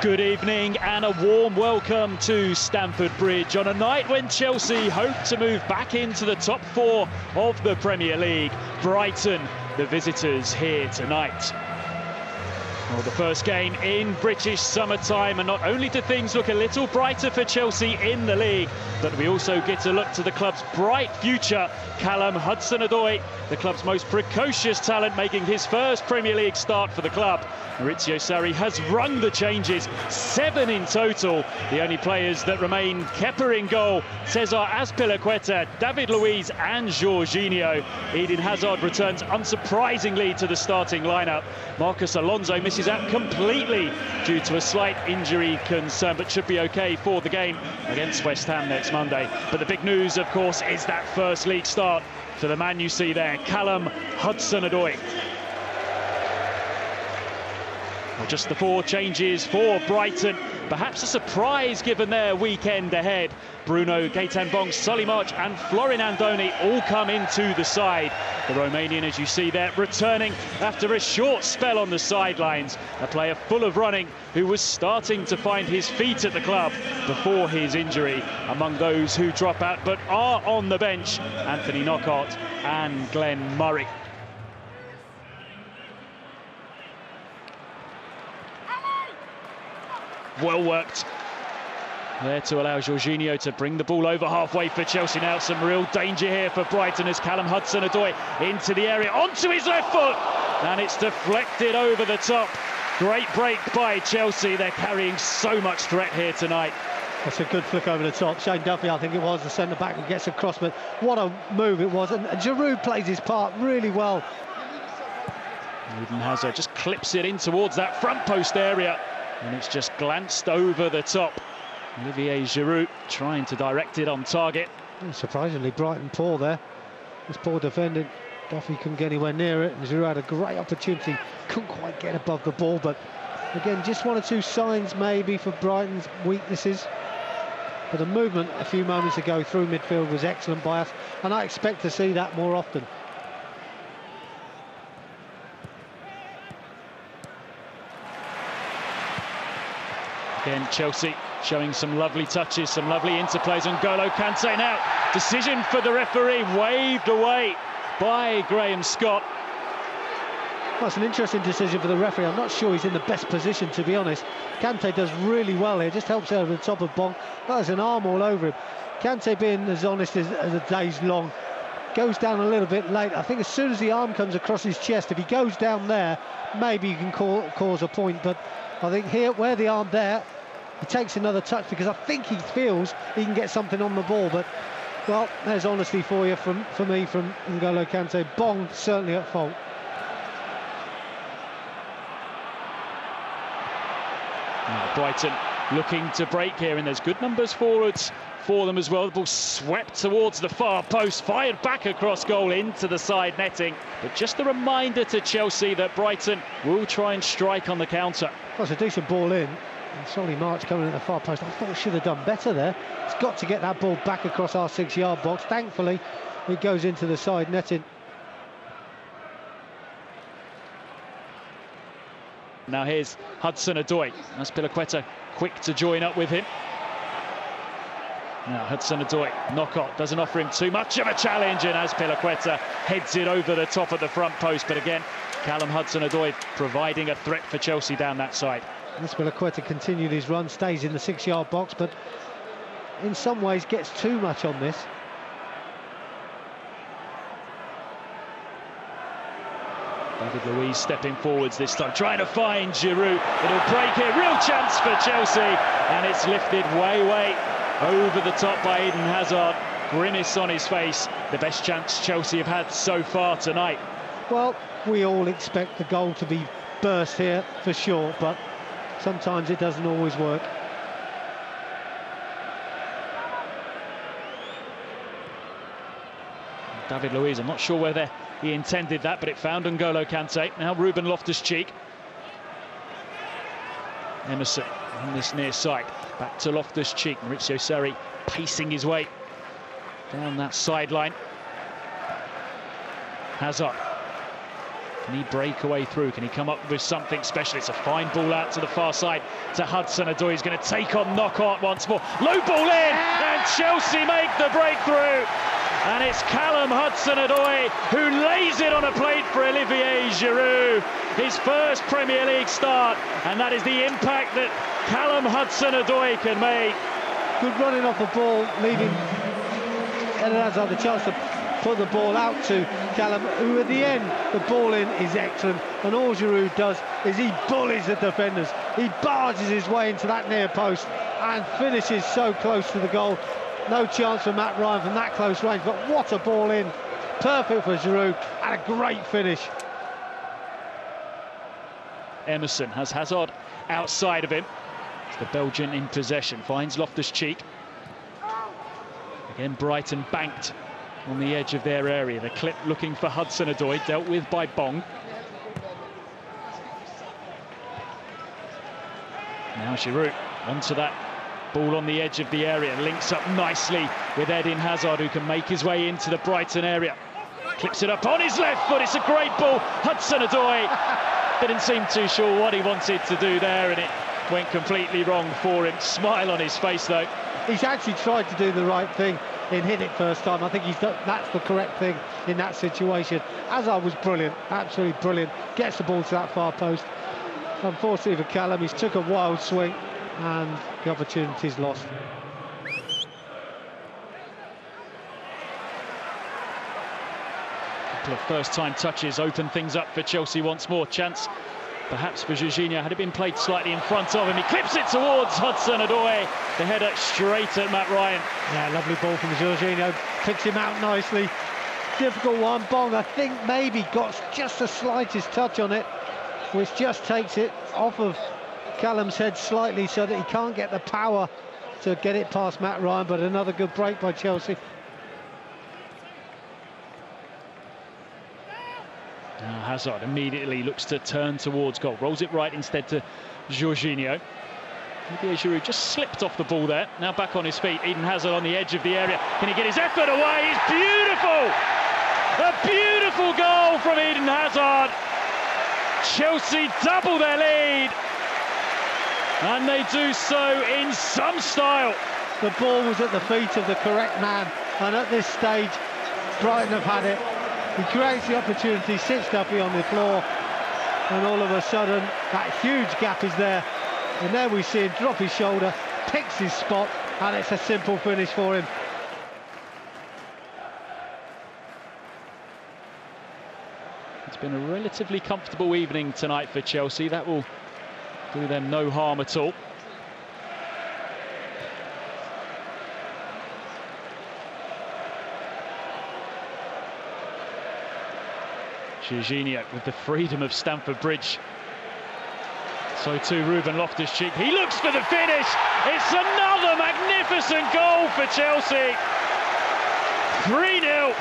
Good evening and a warm welcome to Stamford Bridge on a night when Chelsea hope to move back into the top four of the Premier League. Brighton, the visitors, here tonight. Well, the first game in British summertime, and not only do things look a little brighter for Chelsea in the league, but we also get to look to the club's bright future. Callum Hudson-Odoi, the club's most precocious talent, making his first Premier League start for the club. Maurizio Sarri has rung the changes, 7 in total. The only players that remain: Kepa in goal, César Azpilicueta, David Luiz and Jorginho. Eden Hazard returns unsurprisingly to the starting lineup. Marcos Alonso misses out completely due to a slight injury concern, but should be okay for the game against West Ham next Monday. But the big news, of course, is that first league start for the man you see there, Callum Hudson-Odoi. Well, just the 4 changes for Brighton. Perhaps a surprise given their weekend ahead. Bruno, Gaëtan Bong, Solly March and Florin Andone all come into the side. The Romanian, as you see there, returning after a short spell on the sidelines. A player full of running who was starting to find his feet at the club before his injury. Among those who drop out but are on the bench, Anthony Knockaert and Glenn Murray. Well worked there to allow Jorginho to bring the ball over halfway for Chelsea. Now some real danger here for Brighton as Callum Hudson-Odoi into the area, onto his left foot, and it's deflected over the top. Great break by Chelsea. They're carrying so much threat here tonight. That's a good flick over the top. Shane Duffy, I think it was, the centre-back, who gets across, but what a move it was. And Giroud plays his part really well. Eden Hazard just clips it in towards that front post area, and it's just glanced over the top. Olivier Giroud trying to direct it on target. Surprisingly, Brighton poor there. This poor defending. Duffy couldn't get anywhere near it, and Giroud had a great opportunity. Couldn't quite get above the ball, but again, just 1 or 2 signs maybe for Brighton's weaknesses. But the movement a few moments ago through midfield was excellent by us, and I expect to see that more often. Again, Chelsea showing some lovely touches, some lovely interplays on N'Golo Kanté now. Decision for the referee, waved away by Graham Scott. Well, it's an interesting decision for the referee. I'm not sure he's in the best position, to be honest. Kanté does really well here, just helps over the top of Bong. There's an arm all over him. Kanté, being as honest as the day's long, goes down a little bit late. I think as soon as the arm comes across his chest, if he goes down there, maybe you can cause a point. But I think here, where the arm there, he takes another touch because I think he feels he can get something on the ball. But, well, there's honesty for you for me from N'Golo Kanté. Bong certainly at fault. Now Brighton looking to break here, and there's good numbers forwards for them as well. The ball swept towards the far post, fired back across goal into the side netting. But just a reminder to Chelsea that Brighton will try and strike on the counter. That's a decent ball in. And Solly March coming at the far post. I thought he should have done better there. He's got to get that ball back across our 6-yard box. Thankfully, it goes into the side netting. Now here's Hudson-Odoi. Azpilicueta quick to join up with him. Now Hudson-Odoi, Knockaert doesn't offer him too much of a challenge, and Azpilicueta heads it over the top of the front post. But again, Callum Hudson-Odoi providing a threat for Chelsea down that side. Azpilicueta continued his run, stays in the 6-yard box, but in some ways gets too much on this. David Luiz stepping forwards this time, trying to find Giroud. It'll break here, real chance for Chelsea, and it's lifted way over the top by Eden Hazard. Grimace on his face, the best chance Chelsea have had so far tonight. Well, we all expect the goal to be burst here for sure, but sometimes it doesn't always work. David Luiz, I'm not sure whether he intended that, but it found N'Golo Kanté. Now Ruben Loftus-Cheek. Emerson on this near side. Back to Loftus-Cheek. Maurizio Sarri pacing his way down that sideline. Hazard. Can he break away through? Can he come up with something special? It's a fine ball out to the far side to Hudson-Odoi. He's going to take on Knockaert once more. Low ball in, and Chelsea make the breakthrough. And it's Callum Hudson-Odoi who lays it on a plate for Olivier Giroud. His first Premier League start, and that is the impact that Callum Hudson-Odoi can make. Good running off the ball, leaving Eden Hazard the chance to put the ball out to Callum, who at the end, the ball in is excellent, and all Giroud does is he bullies the defenders. He barges his way into that near post and finishes so close to the goal. No chance for Matt Ryan from that close range, but what a ball in. Perfect for Giroud, and a great finish. Emerson has Hazard outside of him. It's the Belgian in possession, finds Loftus-Cheek. Again, Brighton banked on the edge of their area. The clip looking for Hudson-Odoi, dealt with by Bong. Now Giroud onto that ball on the edge of the area, links up nicely with Eden Hazard, who can make his way into the Brighton area. Clips it up on his left foot, it's a great ball. Hudson-Odoi didn't seem too sure what he wanted to do there, and it went completely wrong for him. Smile on his face though. He's actually tried to do the right thing in hit it first time. I think he's done, that's the correct thing in that situation. Hazard was brilliant, absolutely brilliant. Gets the ball to that far post. Unfortunately for Callum, he's took a wild swing and the opportunity's lost. A couple of first-time touches open things up for Chelsea once more. Chance perhaps for Jorginho. Had it been played slightly in front of him, he clips it towards Hudson-Odoi. The header straight at Matt Ryan. Yeah, lovely ball from Jorginho. Picks him out nicely. Difficult one. Bong, I think, maybe got just the slightest touch on it, which just takes it off of Callum's head slightly so that he can't get the power to get it past Matt Ryan, but another good break by Chelsea. Now Hazard immediately looks to turn towards goal, rolls it right instead to Jorginho. Olivier Giroud just slipped off the ball there, now back on his feet. Eden Hazard on the edge of the area. Can he get his effort away? It's beautiful! A beautiful goal from Eden Hazard. Chelsea double their lead, and they do so in some style. The ball was at the feet of the correct man, and at this stage Brighton have had it. He creates the opportunity, sits Duffy on the floor, and all of a sudden that huge gap is there, and there we see him drop his shoulder, picks his spot, and it's a simple finish for him. It's been a relatively comfortable evening tonight for Chelsea. That will do them no harm at all. Jorginho with the freedom of Stamford Bridge. So too Ruben Loftus-Cheek. He looks for the finish. It's another magnificent goal for Chelsea. 3-0.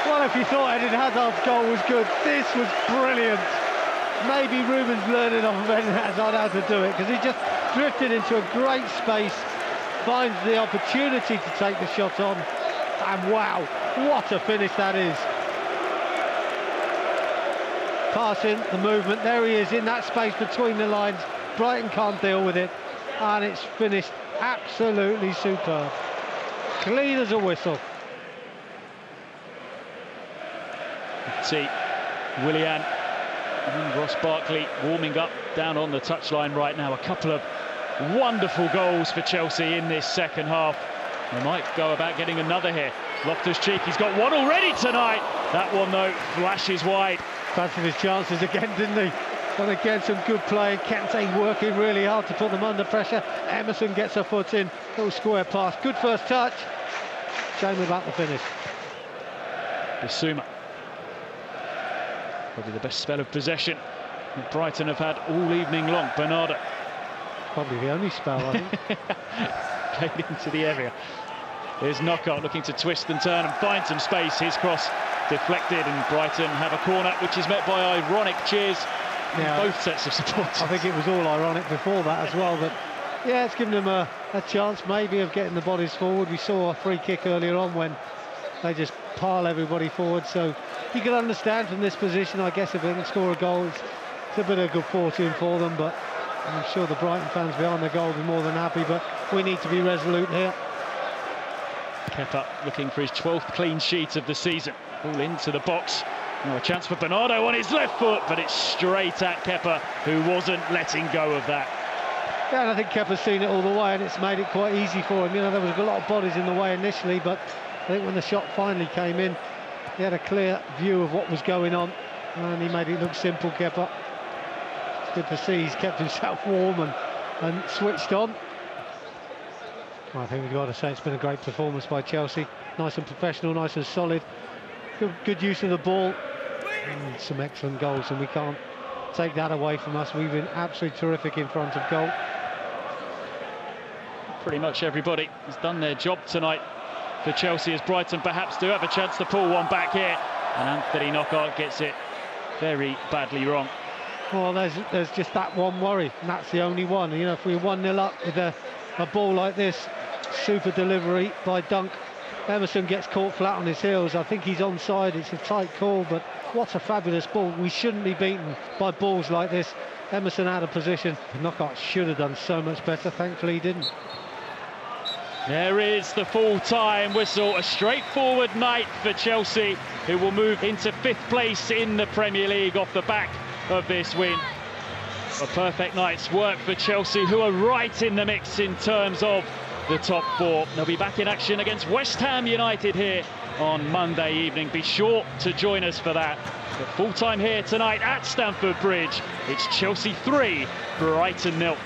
Well, if you thought Eden Hazard's goal was good, this was brilliant. Maybe Ruben's learning off of Eden Hazard how to do it, because he just drifted into a great space, finds the opportunity to take the shot on, and wow, what a finish that is. Passing, the movement, there he is in that space between the lines. Brighton can't deal with it, and it's finished absolutely superb. Clean as a whistle. See Willian and Ross Barkley warming up down on the touchline right now. A couple of wonderful goals for Chelsea in this second half. They might go about getting another here. Loftus-Cheek, he's got one already tonight. That one though flashes wide. Fancied his chances again, didn't he? And again, some good play. Kanté working really hard to put them under pressure. Emerson gets a foot in. Little square pass. Good first touch. Shame about the finish. Bissouma. Probably the best spell of possession that Brighton have had all evening long. Bernardo. Probably the only spell, I think. Played into the area. There's Knockaert looking to twist and turn and find some space. His cross deflected, and Brighton have a corner which is met by ironic cheers from both sets of supporters. I think it was all ironic before that as well, but yeah, it's given them a chance maybe of getting the bodies forward. We saw a free kick earlier on when they just pile everybody forward. So you can understand from this position, I guess, if they can score a goal, it's a bit of good fortune for them, but I'm sure the Brighton fans behind the goal will be more than happy, but we need to be resolute here. Kepa looking for his 12th clean sheet of the season. Ball into the box. Now a chance for Bernardo on his left foot, but it's straight at Kepa, who wasn't letting go of that. Yeah, and I think Kepa's seen it all the way, and it's made it quite easy for him. You know, there was a lot of bodies in the way initially, but I think when the shot finally came in, he had a clear view of what was going on, and he made it look simple, Kepa. It's good to see he's kept himself warm and switched on. Well, I think we've got to say it's been a great performance by Chelsea. Nice and professional, nice and solid. Good use of the ball. And some excellent goals, and we can't take that away from us. We've been absolutely terrific in front of goal. Pretty much everybody has done their job tonight for Chelsea, as Brighton perhaps do have a chance to pull one back here. And Anthony Knockaert gets it very badly wrong. Well, there's just that one worry, and that's the only one. You know, if we're 1-0 up with a ball like this, super delivery by Dunk, Emerson gets caught flat on his heels. I think he's onside. It's a tight call, but what a fabulous ball. We shouldn't be beaten by balls like this. Emerson out of position. Knockaert should have done so much better. Thankfully he didn't. There is the full-time whistle. A straightforward night for Chelsea, who will move into 5th place in the Premier League off the back of this win. A perfect night's work for Chelsea, who are right in the mix in terms of the top 4. They'll be back in action against West Ham United here on Monday evening. Be sure to join us for that. But full time here tonight at Stamford Bridge. It's Chelsea 3, Brighton 0.